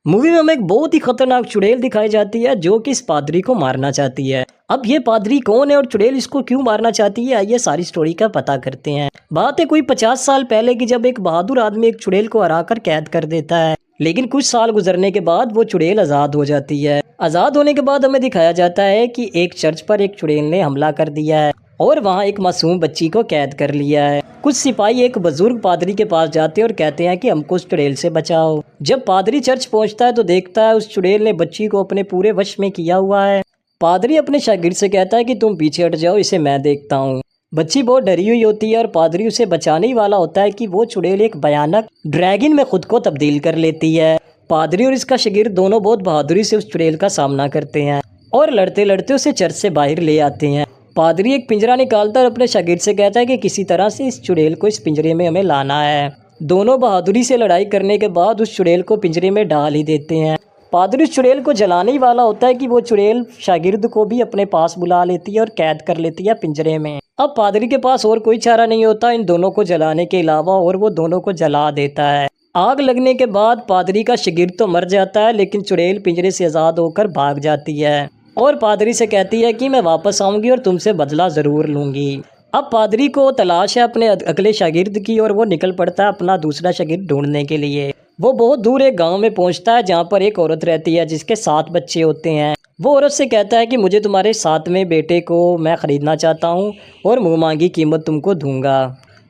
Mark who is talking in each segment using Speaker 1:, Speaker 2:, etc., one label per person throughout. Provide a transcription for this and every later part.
Speaker 1: Movie में हमें एक बहुत ही खतरनाक चुड़ैल दिखाई जाती है जो कि इस पादरी को मारना चाहती है। अब ये पादरी कौन है और चुड़ैल इसको क्यों मारना चाहती है, आइए सारी स्टोरी का पता करते हैं। बात है कोई 50 साल पहले की, जब एक बहादुर आदमी एक चुड़ैल को हराकर कैद कर देता है। लेकिन कुछ साल गुजरने के बाद वो चुड़ैल आज़ाद हो जाती है। आज़ाद होने के बाद हमें दिखाया जाता है कि एक चर्च पर एक चुड़ैल ने हमला कर दिया है और वहाँ एक मासूम बच्ची को कैद कर लिया है। कुछ सिपाही एक बुजुर्ग पादरी के पास जाते हैं और कहते हैं कि हमको उस चुड़ैल से बचाओ। जब पादरी चर्च पहुंचता है तो देखता है उस चुड़ैल ने बच्ची को अपने पूरे वश में किया हुआ है। पादरी अपने शागिर्द से कहता है कि तुम पीछे हट जाओ, इसे मैं देखता हूँ। बच्ची बहुत डरी हुई होती है और पादरी उसे बचाने ही वाला होता है कि वो चुड़ैल एक भयानक ड्रैगन में खुद को तब्दील कर लेती है। पादरी और इसका शागिर्द दोनों बहुत बहादुरी से उस चुड़ैल का सामना करते हैं और लड़ते लड़ते उसे चर्च से बाहर ले आते हैं। पादरी एक पिंजरा निकालता है और अपने शागिर्द से कहता है कि किसी तरह से इस चुड़ैल को इस पिंजरे में हमें लाना है। दोनों बहादुरी से लड़ाई करने के बाद उस चुड़ैल को पिंजरे में डाल ही देते हैं। पादरी उस चुड़ैल को जलाने ही वाला होता है कि वो चुड़ैल शागिर्द को भी अपने पास बुला लेती है और कैद कर लेती है पिंजरे में। अब पादरी के पास और कोई चारा नहीं होता इन दोनों को जलाने के अलावा, और वो दोनों को जला देता है। आग लगने के बाद पादरी का शागिर्द तो मर जाता है, लेकिन चुड़ैल पिंजरे से आज़ाद होकर भाग जाती है और पादरी से कहती है कि मैं वापस आऊंगी और तुमसे बदला ज़रूर लूंगी। अब पादरी को तलाश है अपने अगले शागिर्द की और वो निकल पड़ता है अपना दूसरा शागिर्द ढूंढने के लिए। वो बहुत दूर एक गांव में पहुंचता है जहां पर एक औरत रहती है जिसके 7 बच्चे होते हैं। वो औरत से कहता है कि मुझे तुम्हारे 7वें बेटे को मैं ख़रीदना चाहता हूँ और मुँह मांगी कीमत तुमको दूंगा।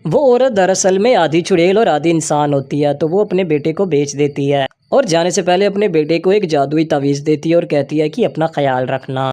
Speaker 1: वो औरत दरअसल में आधी चुड़ैल और आधी इंसान होती है, तो वो अपने बेटे को बेच देती है और जाने से पहले अपने बेटे को एक जादुई तावीज़ देती है और कहती है कि अपना ख्याल रखना।